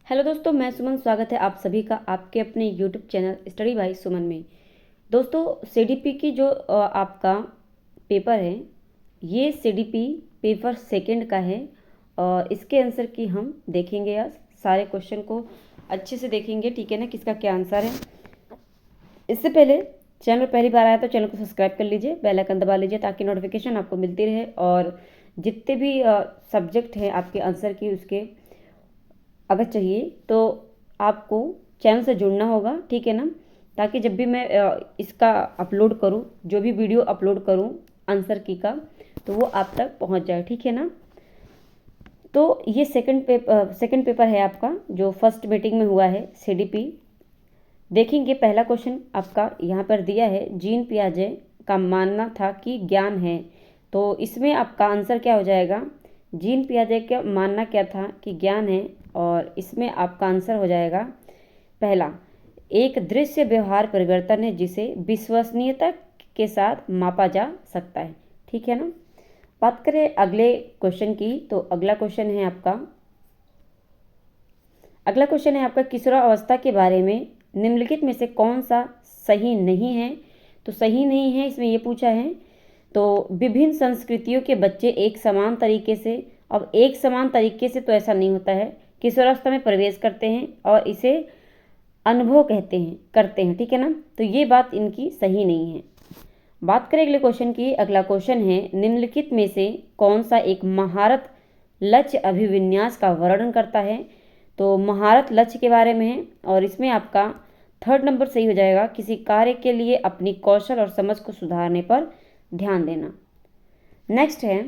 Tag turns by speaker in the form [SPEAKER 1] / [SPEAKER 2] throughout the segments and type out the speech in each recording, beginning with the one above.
[SPEAKER 1] Hello दोस्तों, मैं सुमन। स्वागत है आप सभी का आपके अपने यूट्यूब चैनल स्टडी बाय सुमन में। दोस्तों, सीडीपी की जो आपका पेपर है, ये सीडीपी पेपर सेकंड का है और इसके आंसर की हम देखेंगे। आज सारे क्वेश्चन को अच्छे से देखेंगे, ठीक है ना, किसका क्या आंसर है। इससे पहले चैनल पर पहली बार आया तो चैनल को सब्सक्राइब कर लीजिए, बेल आइकन दबा लीजिए ताकि नोटिफिकेशन आपको मिलती रहे। और जितने भी सब्जेक्ट हैं आपके आंसर की, उसके अगर चाहिए तो आपको चैनल से जुड़ना होगा, ठीक है ना, ताकि जब भी मैं इसका अपलोड करूं, जो भी वीडियो अपलोड करूं आंसर की का, तो वो आप तक पहुंच जाए, ठीक है ना। तो ये सेकंड पेपर है आपका, जो फर्स्ट मीटिंग में हुआ है सीडीपी। देखेंगे पहला क्वेश्चन आपका यहाँ पर दिया है, जीन पियाजे का मानना था कि ज्ञान है। तो इसमें आपका आंसर क्या हो जाएगा? जीन पियाजे का मानना क्या था कि ज्ञान है, और इसमें आपका आंसर हो जाएगा पहला, एक दृश्य व्यवहार परिवर्तन है जिसे विश्वसनीयता के साथ मापा जा सकता है, ठीक है ना। बात करें अगले क्वेश्चन की, तो अगला क्वेश्चन है आपका किशोरावस्था के बारे में निम्नलिखित में से कौन सा सही नहीं है। तो सही नहीं है इसमें ये पूछा है। तो विभिन्न संस्कृतियों के बच्चे एक समान तरीके से, अब एक समान तरीके से तो ऐसा नहीं होता है, किशोरावस्था में प्रवेश करते हैं और इसे अनुभव करते हैं, ठीक है ना। तो ये बात इनकी सही नहीं है। बात करें अगले क्वेश्चन की। अगला क्वेश्चन है, निम्नलिखित में से कौन सा एक महारत लक्ष्य अभिविन्यास का वर्णन करता है। तो महारत लक्ष्य के बारे में है और इसमें आपका थर्ड नंबर सही हो जाएगा, किसी कार्य के लिए अपनी कौशल और समझ को सुधारने पर ध्यान देना। नेक्स्ट है,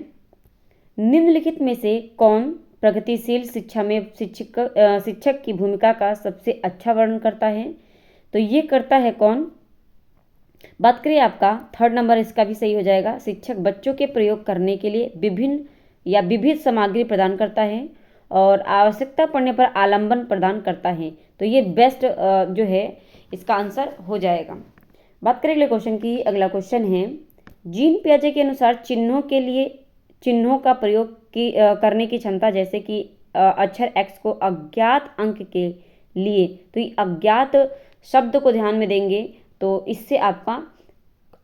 [SPEAKER 1] निम्नलिखित में से कौन प्रगतिशील शिक्षा में शिक्षक की भूमिका का सबसे अच्छा वर्णन करता है। तो ये करता है कौन? बात करिए आपका थर्ड नंबर, इसका भी सही हो जाएगा। शिक्षक बच्चों के प्रयोग करने के लिए विभिन्न या विविध सामग्री प्रदान करता है और आवश्यकता पड़ने पर आलंबन प्रदान करता है। तो ये बेस्ट जो है इसका आंसर हो जाएगा। बात करें अगले क्वेश्चन की। अगला क्वेश्चन है, जीन पियाजे के अनुसार चिन्हों का प्रयोग करने की क्षमता, जैसे कि अक्षर x को अज्ञात अंक के लिए, तो ये अज्ञात शब्द को ध्यान में देंगे तो इससे आपका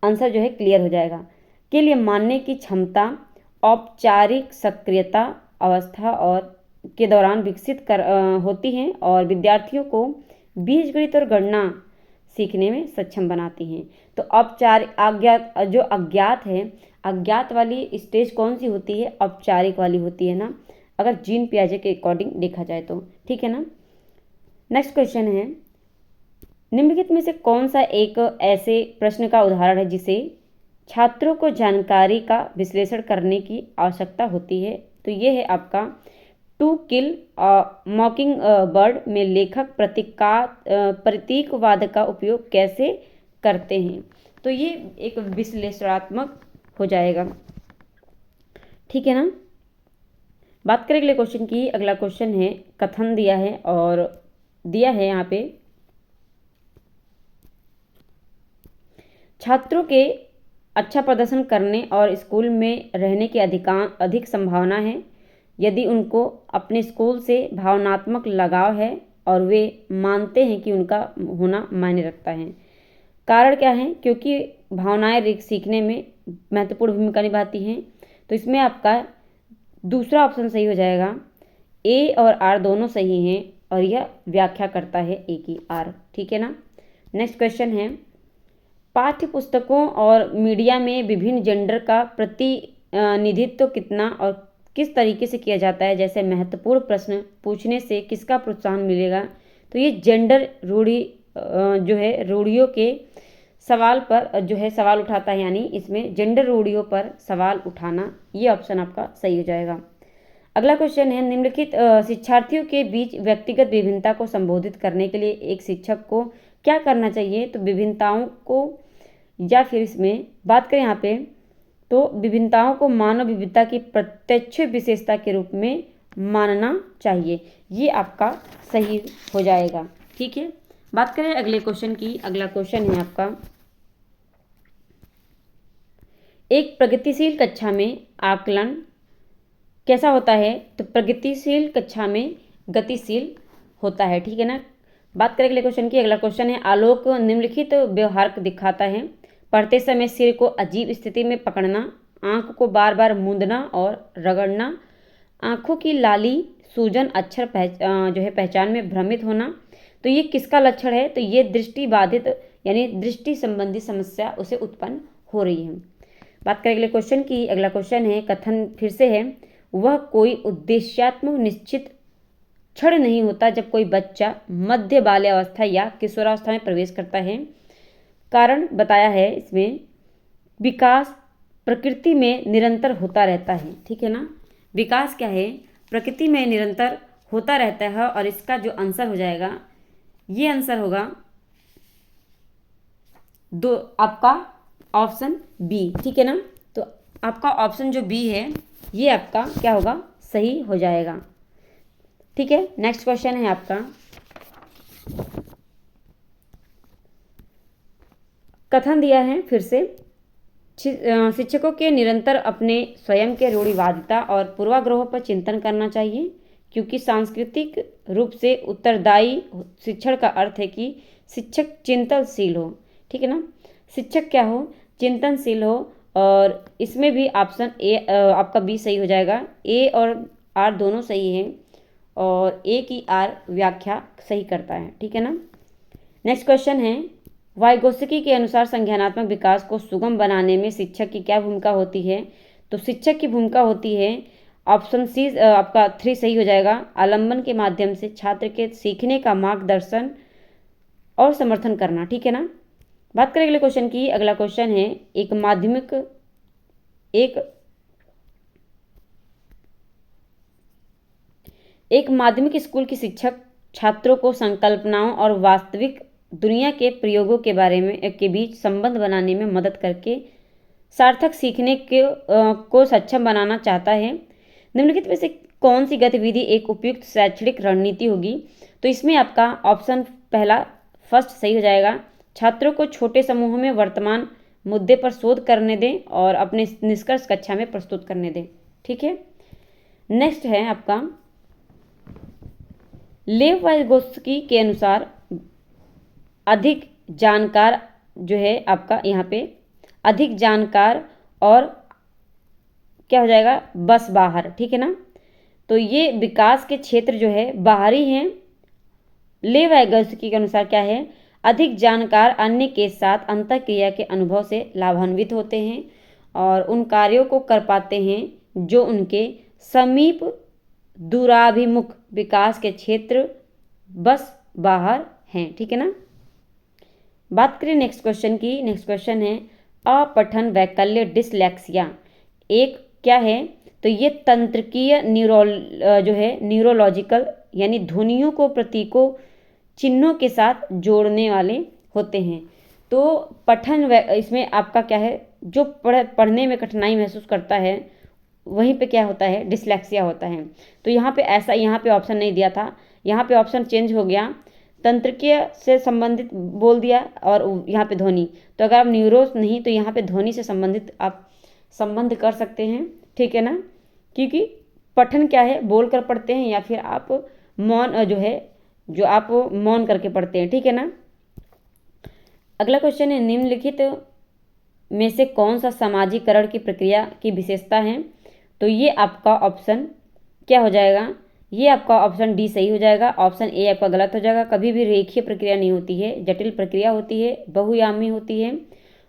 [SPEAKER 1] आंसर जो है क्लियर हो जाएगा, के लिए मानने की क्षमता औपचारिक सक्रियता अवस्था और के दौरान विकसित होती हैं और विद्यार्थियों को बीजगणित और गणना सीखने में सक्षम बनाती हैं। तो औपचारिक अज्ञात है, अज्ञात वाली स्टेज कौन सी होती है? औपचारिक वाली होती है ना, अगर जीन पियाजे के अकॉर्डिंग देखा जाए तो, ठीक है ना। नेक्स्ट क्वेश्चन है, निम्नलिखित में से कौन सा एक ऐसे प्रश्न का उदाहरण है जिसे छात्रों को जानकारी का विश्लेषण करने की आवश्यकता होती है। तो ये है आपका टू किल मॉकिंग बर्ड में लेखक प्रतीकवाद का उपयोग कैसे करते हैं। तो ये एक विश्लेषणात्मक हो जाएगा, ठीक है ना। बात करें अगले क्वेश्चन की। अगला क्वेश्चन है, कथन दिया है और दिया है यहाँ पे, छात्रों के अच्छा प्रदर्शन करने और स्कूल में रहने की अधिक संभावना है यदि उनको अपने स्कूल से भावनात्मक लगाव है और वे मानते हैं कि उनका होना मायने रखता है। कारण क्या है? क्योंकि भावनाएं सीखने में महत्वपूर्ण भूमिका निभाती हैं। तो इसमें आपका दूसरा ऑप्शन सही हो जाएगा, ए और आर दोनों सही हैं और यह व्याख्या करता है ए की आर, ठीक है ना। नेक्स्ट क्वेश्चन है, पाठ्य पुस्तकों और मीडिया में विभिन्न जेंडर का प्रतिनिधित्व कितना और किस तरीके से किया जाता है। जैसे महत्वपूर्ण प्रश्न पूछने से किसका प्रोत्साहन मिलेगा। तो ये जेंडर रूढ़ी जो है रूढ़ियों के सवाल पर जो है सवाल उठाता है, यानी इसमें जेंडर रूढ़ियों पर सवाल उठाना, ये ऑप्शन आपका सही हो जाएगा। अगला क्वेश्चन है, निम्नलिखित शिक्षार्थियों के बीच व्यक्तिगत विभिन्नता को संबोधित करने के लिए एक शिक्षक को क्या करना चाहिए। तो विभिन्नताओं को, या फिर इसमें बात करें यहाँ पे, तो विभिन्नताओं को मानव विविधता की प्रत्यक्ष विशेषता के रूप में मानना चाहिए। ये आपका सही हो जाएगा, ठीक है। बात करें अगले क्वेश्चन की। अगला क्वेश्चन है आपका, एक प्रगतिशील कक्षा में आकलन कैसा होता है। तो प्रगतिशील कक्षा में गतिशील होता है, ठीक है ना। बात करें अगले क्वेश्चन की। अगला क्वेश्चन है, आलोक निम्नलिखित व्यवहार दिखाता है। पढ़ते समय सिर को अजीब स्थिति में पकड़ना, आंख को बार बार मूंदना और रगड़ना, आंखों की लाली, सूजन, अक्षर जो है पहचान में भ्रमित होना। तो ये किसका लक्षण है? तो ये दृष्टि बाधित यानी दृष्टि संबंधी समस्या उसे उत्पन्न हो रही है। बात करें अगले क्वेश्चन की। अगला क्वेश्चन है, कथन फिर से है, वह कोई उद्देश्यात्मक निश्चित क्षण नहीं होता जब कोई बच्चा मध्य बाल्यावस्था या किशोरावस्था में प्रवेश करता है। कारण बताया है इसमें, विकास प्रकृति में निरंतर होता रहता है, ठीक है ना। विकास क्या है? प्रकृति में निरंतर होता रहता है। और इसका जो आंसर हो जाएगा, ये आंसर होगा दो, आपका ऑप्शन बी, ठीक है ना। तो आपका ऑप्शन जो बी है ये आपका क्या होगा? सही हो जाएगा, ठीक है। नेक्स्ट क्वेश्चन है आपका, कथन दिया है फिर से, शिक्षकों के निरंतर अपने स्वयं के रूढ़िवादिता और पूर्वाग्रहों पर चिंतन करना चाहिए, क्योंकि सांस्कृतिक रूप से उत्तरदायी शिक्षण का अर्थ है कि शिक्षक चिंतनशील हो, ठीक है ना। शिक्षक क्या हो? चिंतनशील हो। और इसमें भी ऑप्शन ए आपका बी सही हो जाएगा। ए और आर दोनों सही हैं और ए की आर व्याख्या सही करता है, ठीक है ना। नेक्स्ट क्वेश्चन है, वाइगोत्स्की के अनुसार संज्ञानात्मक विकास को सुगम बनाने में शिक्षक की क्या भूमिका होती है? तो शिक्षक की भूमिका होती है, ऑप्शन सी आपका 3 सही हो जाएगा, आलंबन के माध्यम से छात्र के सीखने का मार्गदर्शन और समर्थन करना, ठीक है ना। बात करें अगले क्वेश्चन की। अगला क्वेश्चन है, एक माध्यमिक स्कूल की शिक्षक छात्रों को संकल्पनाओं और वास्तविक दुनिया के प्रयोगों के बारे में के बीच संबंध बनाने में मदद करके सार्थक सीखने को सक्षम बनाना चाहता है। निम्नलिखित में से कौन सी गतिविधि एक उपयुक्त शैक्षणिक रणनीति होगी? तो इसमें आपका ऑप्शन पहला फर्स्ट सही हो जाएगा, छात्रों को छोटे समूहों में वर्तमान मुद्दे पर शोध करने दें और अपने निष्कर्ष कक्षा में प्रस्तुत करने दें, ठीक है। नेक्स्ट है आपका, लेव वाइगोत्स्की के अनुसार अधिक जानकार जो है आपका यहाँ पे अधिक जानकार और क्या हो जाएगा? बस बाहर, ठीक है ना। तो ये विकास के क्षेत्र जो है बाहरी हैं। लेव वाइगोत्स्की के अनुसार क्या है? अधिक जानकार अन्य के साथ अंतःक्रिया के अनुभव से लाभान्वित होते हैं और उन कार्यों को कर पाते हैं जो उनके समीप दूराभिमुख विकास के क्षेत्र बस बाहर हैं, ठीक है ना। बात करें नेक्स्ट क्वेश्चन की। नेक्स्ट क्वेश्चन है, अपठन वैकल्य डिसलेक्सिया एक क्या है? तो ये तंत्रिकीय जो है न्यूरोलॉजिकल यानी ध्वनियों को प्रतीकों चिन्हों के साथ जोड़ने वाले होते हैं। तो पठन इसमें आपका क्या है? जो पढ़ने में कठिनाई महसूस करता है वहीं पे क्या होता है? डिसलेक्सिया होता है। तो यहाँ पे ऐसा, यहाँ पे ऑप्शन नहीं दिया था, यहाँ पे ऑप्शन चेंज हो गया, तंत्रिकीय से संबंधित बोल दिया और यहाँ पे ध्वनि। तो अगर आप न्यूरो नहीं तो यहाँ पे ध्वनि से संबंधित आप संबंध कर सकते हैं, ठीक है ना। क्योंकि पठन क्या है? बोल कर पढ़ते हैं या फिर आप मौन जो आप मौन करके पढ़ते हैं, ठीक है ना। अगला क्वेश्चन है, निम्नलिखित में से कौन सा सामाजिकरण की प्रक्रिया की विशेषता है? तो ये आपका ऑप्शन क्या हो जाएगा? ये आपका ऑप्शन डी सही हो जाएगा। ऑप्शन ए आपका गलत हो जाएगा। कभी भी रेखीय प्रक्रिया नहीं होती है, जटिल प्रक्रिया होती है, बहुयामी होती है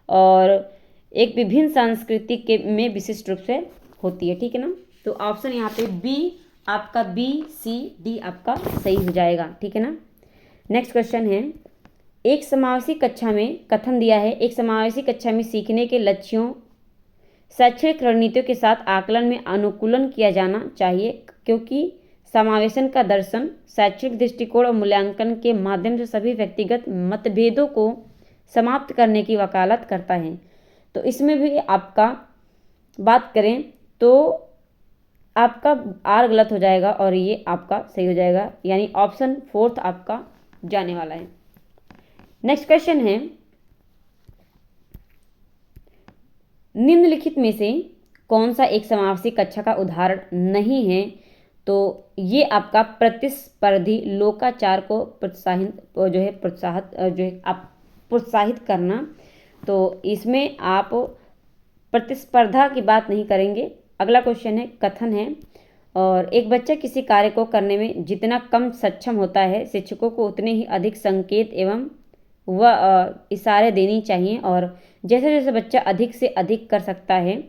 [SPEAKER 1] और एक विभिन्न सांस्कृतिक के में विशिष्ट रूप से होती है, ठीक है ना। तो ऑप्शन यहाँ पे बी आपका बी सी डी आपका सही हो जाएगा, ठीक है ना। नेक्स्ट क्वेश्चन है, एक समावेशी कक्षा में कथन दिया है, एक समावेशी कक्षा में सीखने के लक्ष्यों शैक्षणिक रणनीतियों के साथ आकलन में अनुकूलन किया जाना चाहिए, क्योंकि समावेशन का दर्शन शैक्षणिक दृष्टिकोण और मूल्यांकन के माध्यम से सभी व्यक्तिगत मतभेदों को समाप्त करने की वकालत करता है। तो इसमें भी आपका बात करें तो आपका आर गलत हो जाएगा और ये आपका सही हो जाएगा, यानी ऑप्शन फोर्थ आपका जाने वाला है। नेक्स्ट क्वेश्चन है, निम्नलिखित में से कौन सा एक समावेशी कक्षा का उदाहरण नहीं है? तो ये आपका प्रतिस्पर्धी लोकाचार को प्रोत्साहित करना। तो इसमें आप प्रतिस्पर्धा की बात नहीं करेंगे। अगला क्वेश्चन है कथन है, और एक बच्चा किसी कार्य को करने में जितना कम सक्षम होता है, शिक्षकों को उतने ही अधिक संकेत एवं इशारे देनी चाहिए, और जैसे जैसे बच्चा अधिक से अधिक कर सकता है,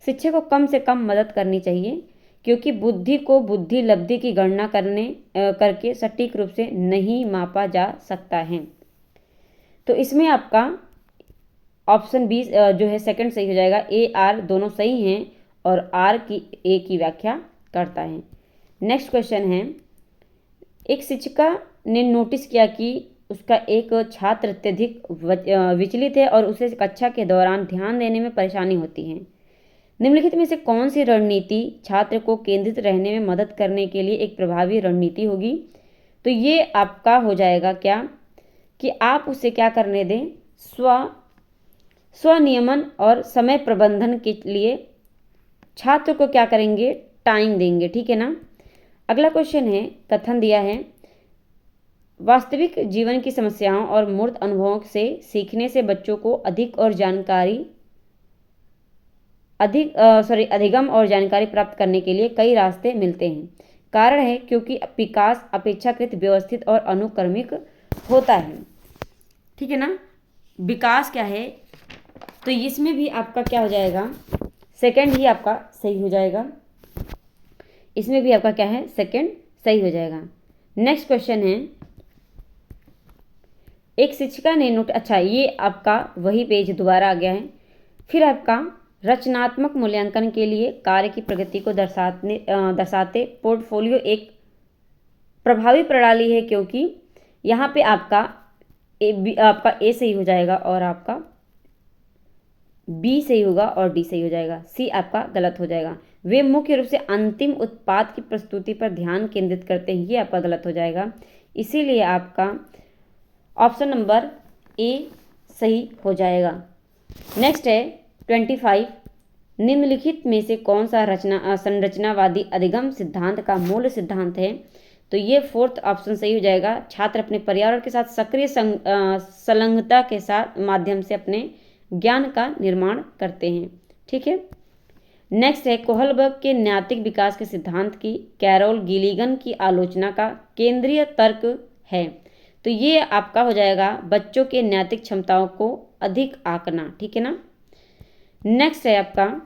[SPEAKER 1] शिक्षक को कम से कम मदद करनी चाहिए, क्योंकि बुद्धि को बुद्धि लब्धि की गणना करके सटीक रूप से नहीं मापा जा सकता है। तो इसमें आपका ऑप्शन बी जो है सेकंड सही हो जाएगा। ए आर दोनों सही हैं और आर की ए की व्याख्या करता है। नेक्स्ट क्वेश्चन है, एक शिक्षिका ने नोटिस किया कि उसका एक छात्र अत्यधिक विचलित है और उसे कक्षा के दौरान ध्यान देने में परेशानी होती है। निम्नलिखित में से कौन सी रणनीति छात्र को केंद्रित रहने में मदद करने के लिए एक प्रभावी रणनीति होगी? तो ये आपका हो जाएगा क्या कि आप उसे क्या करने दें, स्वनियमन और समय प्रबंधन के लिए छात्र को क्या करेंगे, टाइम देंगे। ठीक है ना। अगला क्वेश्चन है, कथन दिया है, वास्तविक जीवन की समस्याओं और मूर्त अनुभवों से सीखने से बच्चों को अधिगम और जानकारी प्राप्त करने के लिए कई रास्ते मिलते हैं। कारण है क्योंकि विकास अपेक्षाकृत व्यवस्थित और अनुक्रमिक होता है। ठीक है ना। विकास क्या है, तो इसमें भी आपका क्या हो जाएगा, सेकंड ही आपका सही हो जाएगा। इसमें भी आपका क्या है, सेकंड सही हो जाएगा। नेक्स्ट क्वेश्चन है, एक शिक्षिका ने अच्छा ये आपका वही पेज दोबारा आ गया है। फिर आपका रचनात्मक मूल्यांकन के लिए कार्य की प्रगति को दर्शाते पोर्टफोलियो एक प्रभावी प्रणाली है, क्योंकि यहाँ पे आपका ए सही हो जाएगा और आपका बी सही होगा और डी सही हो जाएगा, सी आपका गलत हो जाएगा। वे मुख्य रूप से अंतिम उत्पाद की प्रस्तुति पर ध्यान केंद्रित करते हैं, ये आपका गलत हो जाएगा। इसीलिए आपका ऑप्शन नंबर ए सही हो जाएगा। नेक्स्ट है 25, निम्नलिखित में से कौन सा संरचनावादी अधिगम सिद्धांत का मूल सिद्धांत है? तो ये फोर्थ ऑप्शन सही हो जाएगा। छात्र अपने पर्यावरण के साथ सक्रिय संलग्नता के साथ माध्यम से अपने ज्ञान का निर्माण करते हैं। ठीक है। नेक्स्ट है, कोहलबर्ग के नैतिक विकास के सिद्धांत की कैरोल गिलिगन की आलोचना का केंद्रीय तर्क है। तो ये आपका हो जाएगा बच्चों के नैतिक क्षमताओं को अधिक आंकना। ठीक है ना। नेक्स्ट है आपका,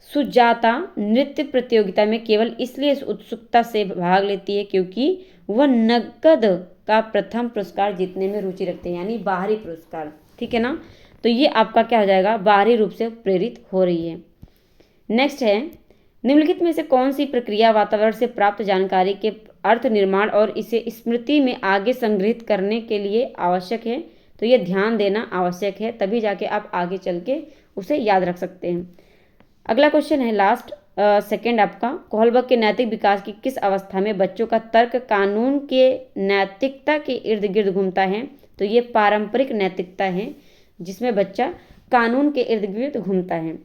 [SPEAKER 1] सुजाता नृत्य प्रतियोगिता में केवल इसलिए उत्सुकता से भाग लेती है क्योंकि वह नकद का प्रथम पुरस्कार जीतने में रुचि रखते हैं, यानी बाहरी पुरस्कार। ठीक है ना। तो ये आपका क्या हो जाएगा, बाहरी रूप से प्रेरित हो रही है। नेक्स्ट है, निम्नलिखित में से कौन सी प्रक्रिया वातावरण से प्राप्त जानकारी के अर्थ निर्माण और इसे स्मृति में आगे संग्रहित करने के लिए आवश्यक है? तो ये ध्यान देना आवश्यक है, तभी जाके आप आगे चल के उसे याद रख सकते हैं। अगला क्वेश्चन है लास्ट सेकंड आपका, कोहलबर्ग के नैतिक विकास की किस अवस्था में बच्चों का तर्क कानून के नैतिकता के इर्द गिर्द घूमता है? तो ये पारंपरिक नैतिकता है जिसमें बच्चा कानून के इर्द गिर्द घूमता है।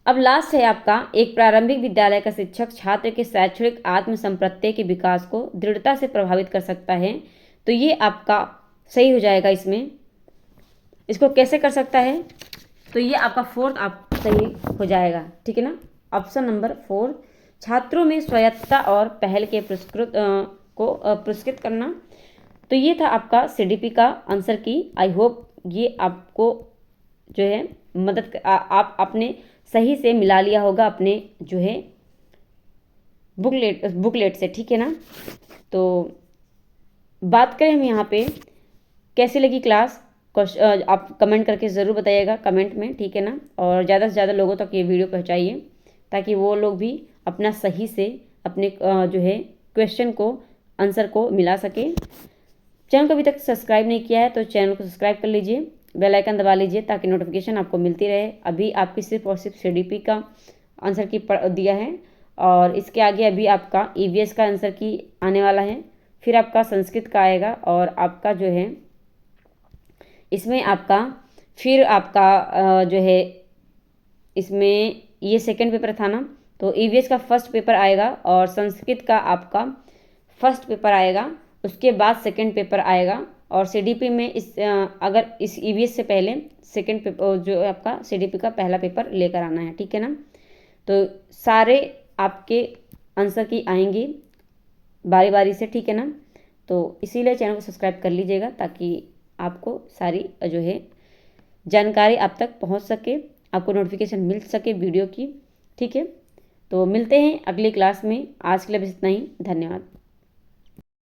[SPEAKER 1] अब लास्ट है आपका, एक प्रारंभिक विद्यालय का शिक्षक छात्र के शैक्षणिक आत्मसंप्रत्यय के विकास को दृढ़ता से प्रभावित कर सकता है। तो ये आपका सही हो जाएगा। इसको कैसे कर सकता है? तो ये आपका फोर्थ आप सही हो जाएगा। ठीक है ना। ऑप्शन नंबर 4, छात्रों में स्वायत्तता और पहल के पुरस्कृत करना। तो ये था आपका सीडीपी का आंसर की। आई होप ये आपको जो है आप अपने सही से मिला लिया होगा अपने जो है बुकलेट से। ठीक है ना। तो बात करें हम यहाँ पे कैसी लगी क्लास, आप कमेंट करके ज़रूर बताइएगा कमेंट में। ठीक है ना। और ज़्यादा से ज़्यादा लोगों तक ये वीडियो पहुँचाइए ताकि वो लोग भी अपना सही से अपने जो है क्वेश्चन को आंसर को मिला सके। चैनल को अभी तक सब्सक्राइब नहीं किया है तो चैनल को सब्सक्राइब कर लीजिए, बेल आइकन दबा लीजिए ताकि नोटिफिकेशन आपको मिलती रहे। अभी आपकी सिर्फ और सिर्फ सीडीपी का आंसर की दिया है और इसके आगे अभी आपका ईवीएस का आंसर की आने वाला है, फिर आपका संस्कृत का आएगा और आपका जो है इसमें आपका फिर आपका जो है इसमें ये सेकंड पेपर था ना, तो ईवीएस का फर्स्ट पेपर आएगा और संस्कृत का आपका फर्स्ट पेपर आएगा, उसके बाद सेकंड पेपर आएगा। और सीडीपी में अगर इस ईवीएस से पहले सेकंड पेपर जो आपका सीडीपी का पहला पेपर लेकर आना है, ठीक है ना। तो सारे आपके आंसर की आएंगी बारी बारी से, ठीक है ना। तो इसीलिए चैनल को सब्सक्राइब कर लीजिएगा ताकि आपको सारी जो है जानकारी आप तक पहुंच सके, आपको नोटिफिकेशन मिल सके वीडियो की, ठीक है। तो मिलते हैं अगली क्लास में। आज के लिए बस इतना ही, धन्यवाद।